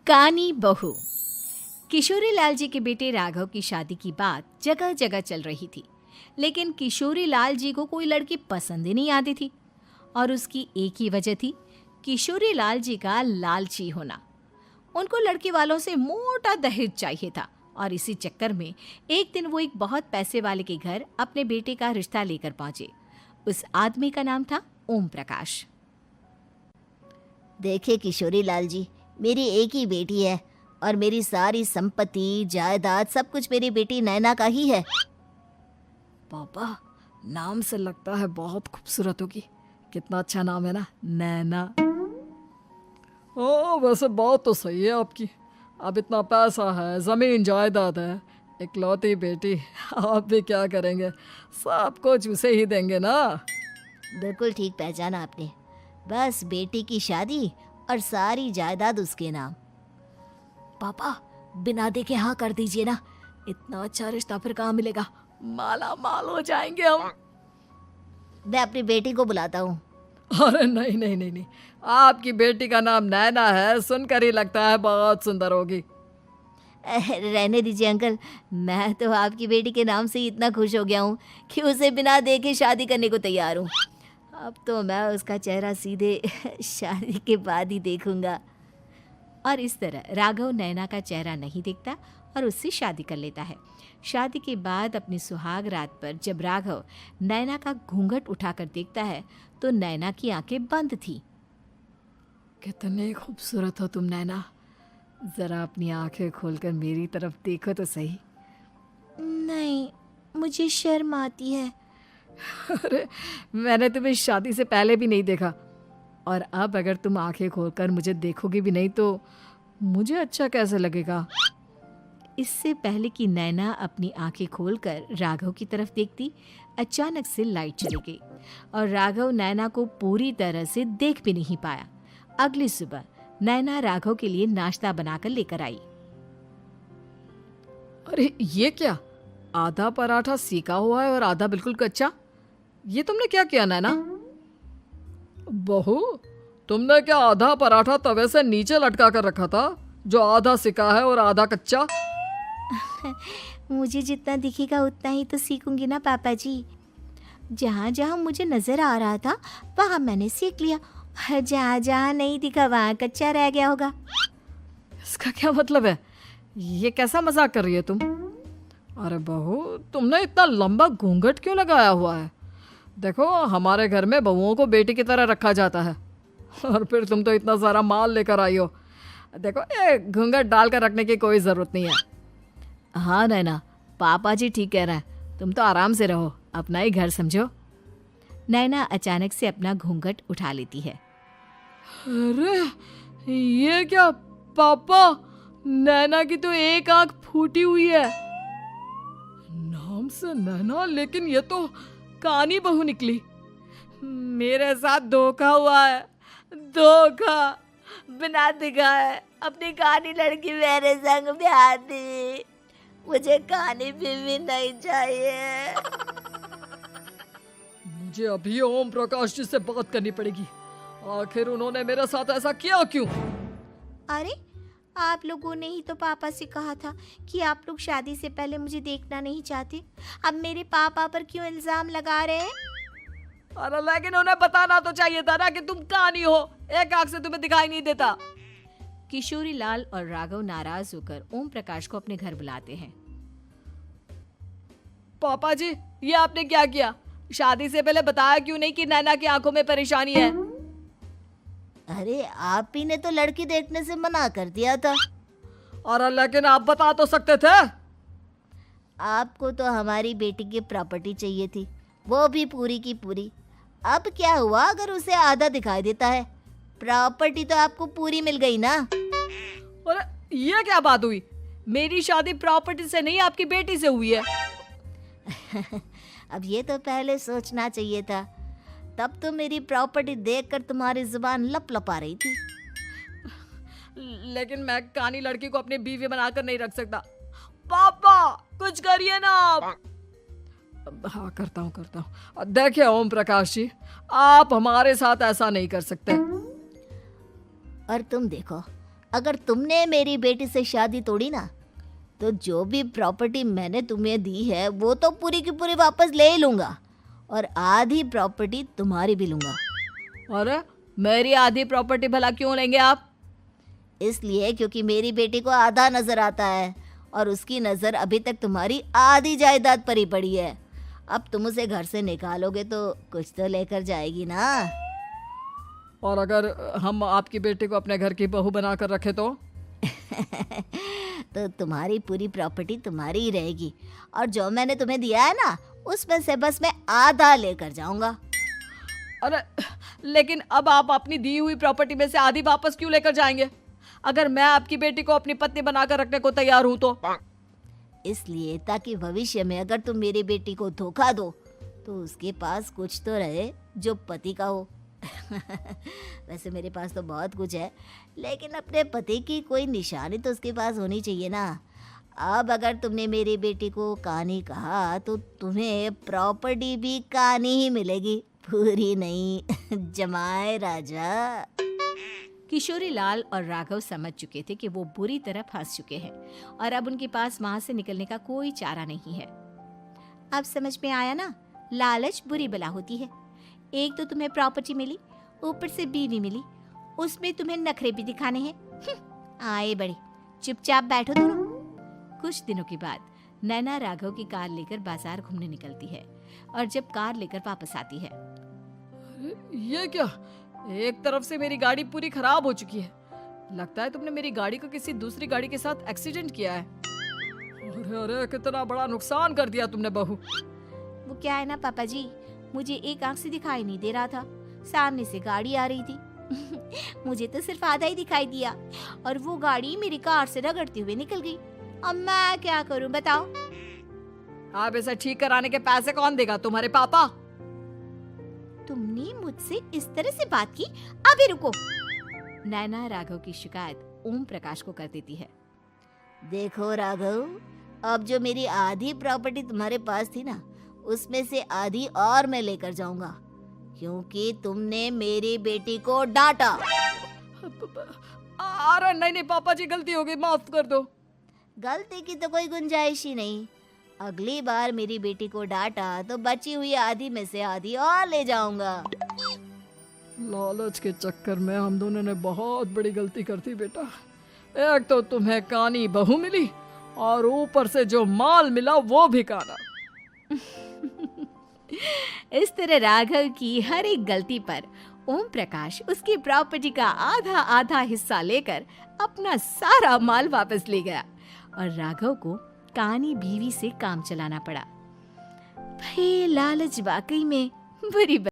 कानी बहू। किशोरी लाल जी के बेटे राघव की शादी की बात जगह जगह चल रही थी, लेकिन किशोरी लाल जी को कोई लड़की पसंद ही नहीं आती थी। और उसकी एक ही वजह थी, किशोरी लाल जी का लालची होना। उनको लड़की वालों से मोटा दहेज चाहिए था और इसी चक्कर में एक दिन वो एक बहुत पैसे वाले के घर अपने बेटे का रिश्ता लेकर पहुंचे। उस आदमी का नाम था ओम प्रकाश। देखिए किशोरी लाल जी, मेरी एक ही बेटी है और मेरी सारी संपत्ति जायदाद सब कुछ मेरी बेटी नैना का ही है। पापा, नाम से लगता है बहुत खूबसूरत होगी। कितना अच्छा नाम है ना, नैना। ओ, वैसे बात तो सही है आपकी। अब इतना पैसा है, जमीन जायदाद है, इकलौती बेटी, आप भी क्या करेंगे? सब कुछ उसे ही देंगे ना। बिल्कुल ठीक पहचाना आपने। बस बेटी की शादी और सारी जायदाद उसके नाम। पापा, बिना देखे हाँ कर दीजिए ना। इतना अच्छा रिश्ता फिर कहाँ मिलेगा? माला माल हो जाएंगे हम। मैं अपनी बेटी को बुलाता हूँ। अरे नहीं नहीं नहीं नहीं, आपकी बेटी का नाम नैना है, सुनकर ही लगता है बहुत सुंदर होगी। रहने दीजिए अंकल, मैं तो आपकी बेटी के नाम से ही इतना खुश हो गया हूँ कि उसे बिना देखे शादी करने को तैयार हूँ। अब तो मैं उसका चेहरा सीधे शादी के बाद ही देखूंगा। और इस तरह राघव नैना का चेहरा नहीं देखता और उससे शादी कर लेता है। शादी के बाद अपनी सुहाग रात पर जब राघव नैना का घूंघट उठाकर देखता है तो नैना की आंखें बंद थी। कितनी खूबसूरत हो तुम नैना, जरा अपनी आंखें खोलकर मेरी तरफ देखो तो सही। नहीं, मुझे शर्म आती है। अरे, मैंने तुम्हें शादी से पहले भी नहीं देखा, और अब अगर तुम आंखें खोलकर मुझे देखोगी भी नहीं तो मुझे अच्छा कैसे लगेगा? इससे पहले कि नैना अपनी आंखें खोलकर राघव की तरफ देखती, अचानक से लाइट चली गई और राघव नैना को पूरी तरह से देख भी नहीं पाया। अगली सुबह नैना राघव के लिए नाश्ता बनाकर लेकर आई। अरे ये क्या, आधा पराठा सीका हुआ है और आधा बिल्कुल कच्चा। ये तुमने क्या किया नैना? बहू, तुमने क्या आधा पराठा तवे से नीचे लटका कर रखा था, जो आधा सिका है और आधा कच्चा? मुझे जितना दिखेगा उतना ही तो सीखूंगी ना पापा जी। जहाँ जहाँ मुझे नजर आ रहा था वहाँ मैंने सीख लिया, जहाँ जहाँ नहीं दिखा वहाँ कच्चा रह गया होगा। इसका क्या मतलब है? ये कैसा मजाक कर रही है तुम? अरे बहू, तुमने इतना लंबा घूंघट क्यों लगाया हुआ है? देखो, हमारे घर में बहुओं को बेटी की तरह रखा जाता है, और फिर तुम तो इतना सारा माल लेकर आई हो। देखो, ये घूंघट डालकर रखने की कोई ज़रूरत नहीं है। हाँ नैना, पापा जी ठीक कह रहे हैं, तुम तो आराम से रहो, अपना ही घर समझो। नैना अचानक से अपना घूंघट उठा लेती है। अरे ये क्या पापा, नैना की तो एक आंख फूटी हुई है। नाम से नैना, लेकिन ये तो कानी बहू निकली। मेरे साथ धोखा हुआ है, धोखा। बिना दिखाए अपनी कानी लड़की मेरे संग ब्याह दी। मुझे कानी बीवी नहीं चाहिए। मुझे अभी ओम प्रकाश जी से बात करनी पड़ेगी। आखिर उन्होंने मेरे साथ ऐसा किया क्यों? अरे, आप लोगों ने ही तो पापा से कहा था कि आप लोग शादी से पहले मुझे देखना नहीं चाहते। अब मेरे पापा पर क्यों इल्जाम लगा रहे हैं? अरे लेकिन उन्हें बताना तो चाहिए था ना कि तुम कानी हो, एक आंख से तुम्हें दिखाई नहीं देता। किशोरी लाल और राघव नाराज होकर ओम प्रकाश को अपने घर बुलाते हैं। पापा जी, ये आपने क्या किया? शादी से पहले बताया क्यों नहीं कि नैना की आंखों में परेशानी है? अरे, आप ही ने तो लड़की देखने से मना कर दिया था। अरे लेकिन आप बता तो सकते थे। आपको तो हमारी बेटी की प्रॉपर्टी चाहिए थी, वो भी पूरी की पूरी। अब क्या हुआ अगर उसे आधा दिखाई देता है? प्रॉपर्टी तो आपको पूरी मिल गई ना। अरे ये क्या बात हुई? मेरी शादी प्रॉपर्टी से नहीं, आपकी बेटी से हुई है। अब ये तो पहले सोचना चाहिए था, तब तो मेरी प्रॉपर्टी देखकर तुम्हारी जुबान लप लपा रही थी। लेकिन मैं कानी लड़की को अपनी बीवी बनाकर नहीं रख सकता। पापा, कुछ करिए ना आप। हाँ, करता हूँ। देखिए ओम प्रकाश जी, आप हमारे साथ ऐसा नहीं कर सकते। और तुम देखो, अगर तुमने मेरी बेटी से शादी तोड़ी ना, तो जो भी प्रॉपर्टी मैंने तुम्हें दी है वो तो पूरी की पूरी वापस ले ही लूँगा, और आधी प्रॉपर्टी तुम्हारी भी लूँगा। अरे मेरी आधी प्रॉपर्टी भला क्यों लेंगे आप? इसलिए क्योंकि मेरी बेटी को आधा नज़र आता है और उसकी नज़र अभी तक तुम्हारी आधी जायदाद पर ही पड़ी है। अब तुम उसे घर से निकालोगे तो कुछ तो लेकर जाएगी ना। और अगर हम आपकी बेटी को अपने घर की बहू बना कर रखे तो? तो तुम्हारी पूरी प्रॉपर्टी तुम्हारी ही रहेगी, और जो मैंने तुम्हें दिया है ना, उसमें से बस मैं आधा लेकर जाऊंगा। अरे लेकिन अब आप अपनी दी हुई प्रॉपर्टी में से आधी वापस क्यों लेकर जाएंगे? अगर मैं आपकी बेटी को अपनी पत्नी बनाकर रखने को तैयार हूं तो? इसलिए ताकि भविष्य में अगर तुम मेरी बेटी को धोखा दो तो उसके पास कुछ तो रहे जो पति का हो। वैसे मेरे पास तो बहुत कुछ है, लेकिन अपने पति की कोई निशानी तो उसके पास होनी चाहिए ना। अब अगर तुमने मेरी बेटी को कानी कहा तो तुम्हें प्रॉपर्टी भी कानी ही मिलेगी, पूरी नहीं। जमाए राजा। किशोरी लाल और राघव समझ चुके थे कि वो बुरी तरह फंस चुके हैं और अब उनके पास वहां से निकलने का कोई चारा नहीं है। अब समझ में आया ना, लालच बुरी बला होती है। एक तो तुम्हें प्रॉपर्टी मिली, ऊपर से बीवी मिली, उसमें तुम्हें नखरे भी दिखाने हैं। आए बड़े, चुपचाप बैठो दोनों। कुछ दिनों के बाद नैना राघव की कार लेकर बाजार घूमने निकलती है और जब कार लेकर वापस आती है, ये क्या? एक तरफ से मेरी गाड़ी पूरी खराब हो चुकी है। लगता है तुमने मेरी गाड़ी को किसी दूसरी गाड़ी के साथ एक्सीडेंट किया है। अरे अरे कितना बड़ा नुकसान कर दिया तुमने बहू। वो क्या है ना पापा जी, मुझे एक आंख से दिखाई नहीं दे रहा था, सामने से गाड़ी आ रही थी। मुझे तो सिर्फ आधा ही दिखाई दिया और वो गाड़ी मेरी कार से रगड़ते हुए निकल गई। अब मैं क्या करूं बताओ? आप इसे ठीक कराने के पैसे कौन देगा? तुम्हारे पापा? तुमने मुझसे इस तरह से बात की? अभी रुको। नैना राघव की शिकायत ओम प्रकाश को कर देती है। देखो राघव, अब जो मेरी आधी प्रॉपर्टी तुम्हारे पास थी ना, उसमें से आधी और मैं लेकर जाऊंगा, क्योंकि तुमने मेरी बेटी को डांटा। अरे नहीं नहीं पापा जी, गलती हो गई, माफ कर दो। गलती की तो कोई गुंजाइश ही नहीं। अगली बार मेरी बेटी को डांटा तो बची हुई आधी में से आधी और ले जाऊंगा। लालच के चक्कर में हम दोनों ने बहुत बड़ी गलती कर दी बेटा। एक तो तुम्हें कानी बहू मिली और ऊपर से जो माल मिला वो भी काना। इस तरह राघव की हर एक गलती पर ओम प्रकाश उसकी प्रॉपर्टी का आधा आधा हिस्सा लेकर अपना सारा माल वापस ले गया और राघव को कानी बीवी से काम चलाना पड़ा। भाई लालच वाकई में बुरी